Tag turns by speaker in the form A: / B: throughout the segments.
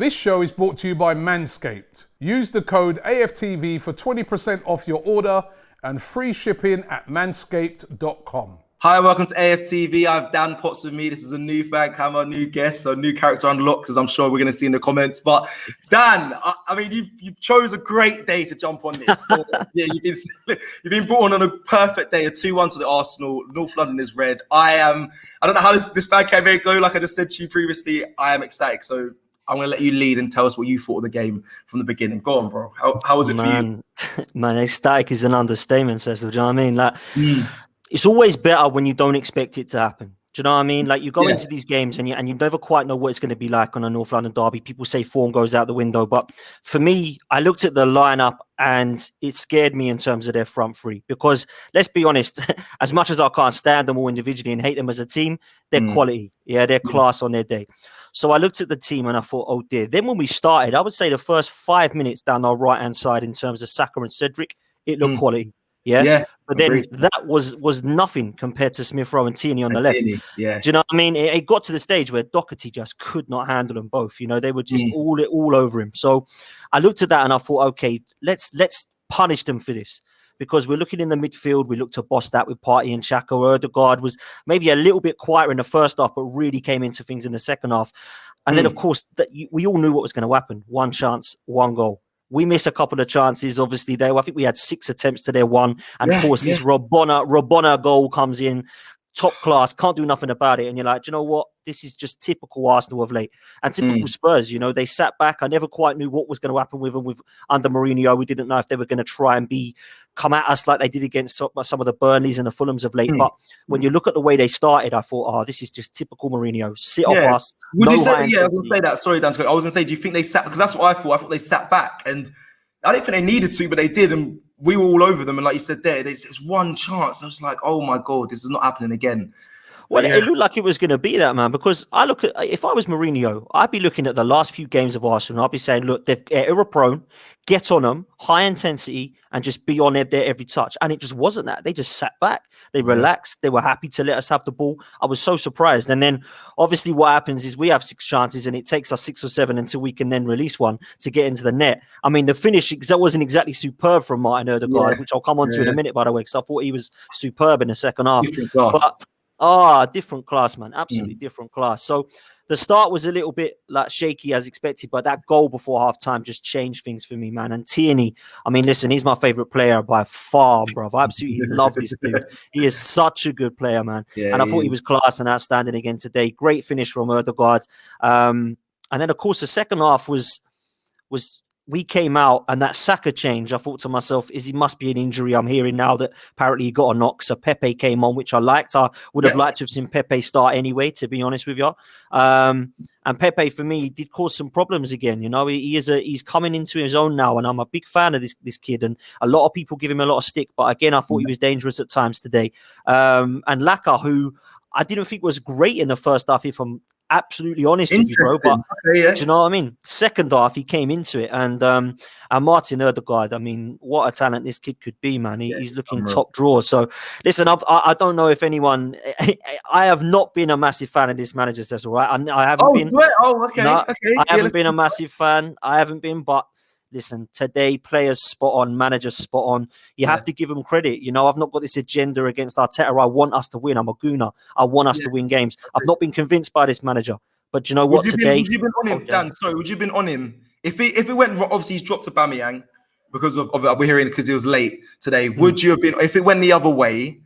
A: This show is brought to you by Manscaped. Use the code AFTV for 20% off your order and free shipping at manscaped.com.
B: Hi, welcome to AFTV. I have Dan Potts with me. This is a new fan camera, new guest, so new character unlocked, as I'm sure we're going to see in the comments. But Dan, I mean, you've chose a great day to jump on this. So, yeah, you've been brought on a perfect day, a 2-1 to the Arsenal. North London is red. I don't know how this fan can go. Like I just said to you previously, I am ecstatic. So I'm going to let you lead and tell us what you thought of the game from the beginning. Go on, bro. How was it for you?
C: Man, ecstatic is an understatement, Cecil. Do you know what I mean? Like. It's always better when you don't expect it to happen. Do you know what I mean? Like you go into these games and you never quite know what it's going to be like on a North London derby. People say form goes out the window. But for me, I looked at the lineup and it scared me in terms of their front three. Because let's be honest, as much as I can't stand them all individually and hate them as a team, they're quality. Yeah, they're class on their day. So I looked at the team and I thought, oh dear. Then when we started, I would say the first 5 minutes down our right-hand side in terms of Saka and Cedric, it looked quality. Yeah. But then that was nothing compared to Smith Rowe and Tierney on the left.
B: Yeah.
C: Do you know what I mean? It got to the stage where Doherty just could not handle them both. You know, they were just all over him. So I looked at that and I thought, okay, let's punish them for this. Because we're looking in the midfield, we looked to boss that with Partey and Xhaka. Ødegaard was maybe a little bit quieter in the first half, but really came into things in the second half. And then, of course, we all knew what was going to happen. One chance, one goal. We missed a couple of chances, obviously, there. I think we had 6 attempts to their 1. And, of course, this Rabona goal comes in, top class, can't do nothing about it. And you're like, do you know what? This is just typical Arsenal of late. And typical Spurs, you know, they sat back. I never quite knew what was going to happen with them under Mourinho. We didn't know if they were going to try and come at us like they did against some of the Burnleys and the Fulhams of late. But when you look at the way they started, I thought, oh, this is just typical Mourinho. Sit off us.
B: Would you say, I was going to say that. Sorry, Dan. I was going to say, do you think they sat? Because that's what I thought. I thought they sat back. And I didn't think they needed to, but they did. And we were all over them. And like you said there, it's one chance. I was like, oh, my God, this is not happening again.
C: Well, it looked like it was going to be that, man, because if I was Mourinho, I'd be looking at the last few games of Arsenal. I'd be saying, look, they're error-prone, get on them, high intensity, and just be on there every touch. And it just wasn't that. They just sat back. They relaxed. They were happy to let us have the ball. I was so surprised. And then, obviously, what happens is we have 6 chances, and it takes us 6 or 7 until we can then release one to get into the net. I mean, the finish wasn't exactly superb from Martin Ødegaard, which I'll come on to in a minute, by the way, because I thought he was superb in the second half. Different class, man. Absolutely different class. So the start was a little bit like shaky as expected, but that goal before halftime just changed things for me, man. And Tierney, I mean, listen, he's my favorite player by far, bro. I absolutely love this dude. He is such a good player, man. And I thought he was class and outstanding again today. Great finish from Ødegaard. And then, of course, the second half was we came out and that Saka change, I thought to myself, he must be an injury. I'm hearing now that apparently he got a knock. So Pepe came on, which I liked. I would have liked to have seen Pepe start anyway, to be honest with you. And Pepe, for me, did cause some problems again. You know, he's coming into his own now, and I'm a big fan of this kid. And a lot of people give him a lot of stick, but again, I thought he was dangerous at times today. And Laka, who I didn't think was great in the first half, if I'm absolutely honest with you, bro. But do you know what I mean? Second half, he came into it, and Martin Ødegaard, I mean, what a talent this kid could be, man. He's looking top drawer. So, listen, I don't know if anyone. I have not been a massive fan of this manager, that's all right. I haven't been. I haven't been a massive fan. I haven't been, but. Listen, today, players spot on, managers spot on. You have to give them credit. You know, I've not got this agenda against Arteta. I want us to win. I'm a gooner. I want us to win games. I've not been convinced by this manager. But you know what? Would you been on him,
B: Dan? Sorry, would you have been on him? If it went, obviously, he's dropped to Aubameyang because of we're hearing because he was late today. Would you have been, if it went the other way,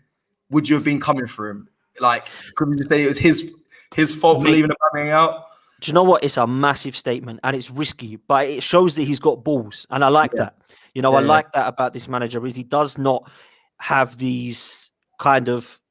B: would you have been coming for him? Like, could we say it was his fault for leaving Aubameyang out?
C: Do you know what? It's a massive statement and it's risky, but it shows that he's got balls. And I like that. You know, I like that about this manager is he does not have these kind of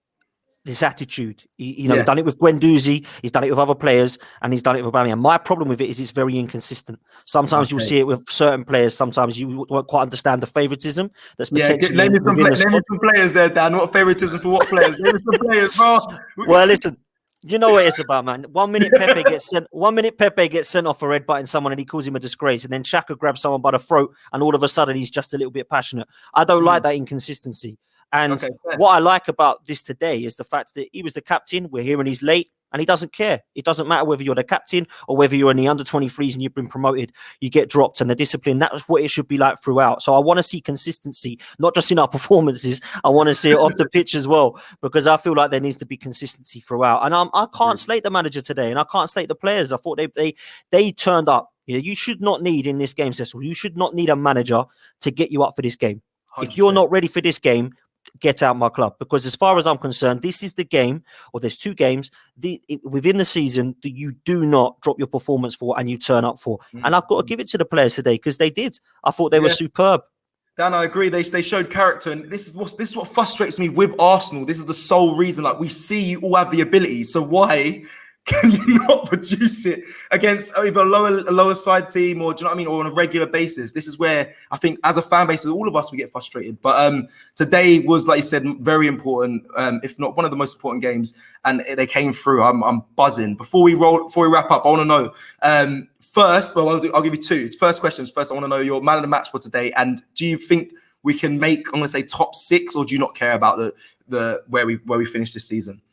C: this attitude. He's done it with Guendouzi, he's done it with other players, and he's done it with Aubameyang. My problem with it is it's very inconsistent. Sometimes you'll see it with certain players. Sometimes you won't quite understand the favoritism that's potentially.
B: Name me some players there, Dan. What favoritism for what players? Name me some players, bro.
C: Well, listen. You know what it's about, man. 1 minute Pepe gets sent. 1 minute Pepe gets sent off for red butting someone, and he calls him a disgrace. And then Xhaka grabs someone by the throat, and all of a sudden he's just a little bit passionate. I don't like that inconsistency. And what I like about this today is the fact that he was the captain. We're hearing he's late, and he doesn't care. It doesn't matter whether you're the captain or whether you're in the under-23s and you've been promoted, you get dropped, and the discipline, that's what it should be like throughout. So I want to see consistency, not just in our performances. I want to see it off the pitch as well, because I feel like there needs to be consistency throughout. And I can't slate the manager today, and I can't slate the players. I thought they turned up. You should not need in this game, Cecil. You should not need a manager to get you up for this game. 100%. If you're not ready for this game, get out my club, because as far as I'm concerned, this is the game, or there's two games within the season that you do not drop your performance for and you turn up for. And I've got to give it to the players today, because they did. I thought they were superb.
B: Dan, I agree. They showed character, and this is what frustrates me with Arsenal. This is the sole reason. Like, we see you all have the ability, so why can you not produce it against either a lower side team, or do you know what I mean, or on a regular basis? This is where I think, as a fan base, all of us, we get frustrated. But today was, like you said, very important, if not one of the most important games, and they came through. I'm buzzing. Before we wrap up, I want to know first. Well, I'll give you two. First questions. First, I want to know your man of the match for today, and do you think we can make, I'm going to say, top 6, or do you not care about the where we finish this season?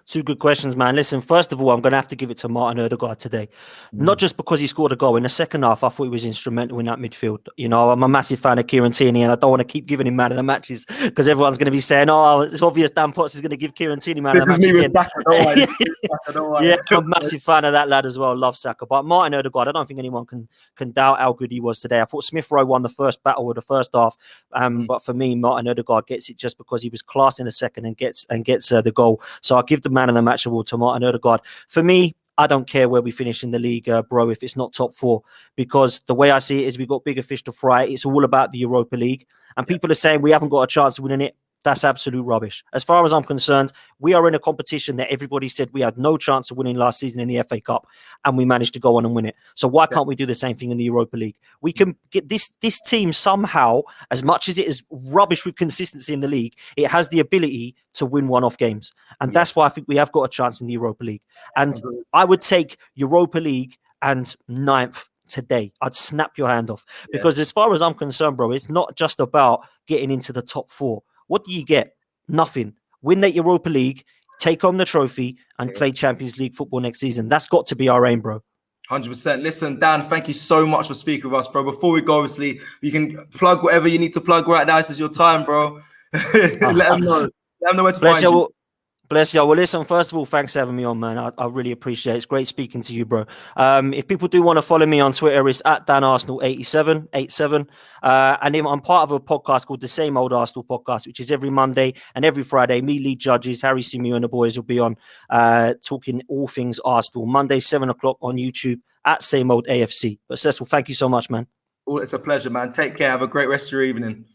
C: Two good questions, man. Listen, first of all, I'm going to have to give it to Martin Ødegaard today. Not just because he scored a goal. In the second half, I thought he was instrumental in that midfield. You know, I'm a massive fan of Kieran Tierney, and I don't want to keep giving him man of the matches, because everyone's going to be saying, oh, it's obvious Dan Potts is going to give Kieran Tierney man of the match again. Don't worry. Yeah, I'm a massive fan of that lad as well. Love Saka. But Martin Ødegaard, I don't think anyone can doubt how good he was today. I thought Smith Rowe won the first battle of the first half. But for me, Martin Ødegaard gets it just because he was class in the second and gets the goal. So I'll give the man of the match award to Martin Ødegaard. For me, I don't care where we finish in the league, bro, if it's not top 4, because the way I see it is we've got bigger fish to fry. It's all about the Europa League. And people are saying we haven't got a chance of winning it. That's absolute rubbish. As far as I'm concerned, we are in a competition that everybody said we had no chance of winning last season in the FA Cup, and we managed to go on and win it. So why can't we do the same thing in the Europa League? We can get this team somehow, as much as it is rubbish with consistency in the league, it has the ability to win one-off games. And that's why I think we have got a chance in the Europa League. And I would take Europa League and 9th today. I'd snap your hand off. Because as far as I'm concerned, bro, it's not just about getting into the top 4. What do you get? Nothing. Win that Europa League, take home the trophy, and play Champions League football next season. That's got to be our aim, bro.
B: 100%. Listen, Dan, thank you so much for speaking with us, bro. Before we go, obviously, you can plug whatever you need to plug right now. This is your time, bro. Let them know. Let them know where to find you.
C: Bless y'all. Well, listen, first of all, thanks for having me on, man. I really appreciate it. It's great speaking to you, bro. If people do want to follow me on Twitter, it's at DanArsenal87. And then I'm part of a podcast called The Same Old Arsenal Podcast, which is every Monday and every Friday. Me, lead judges, Harry Simeon and the boys will be on talking all things Arsenal. Monday, 7 o'clock on YouTube at Same Old AFC. But Cecil, thank you so much, man.
B: It's a pleasure, man. Take care. Have a great rest of your evening.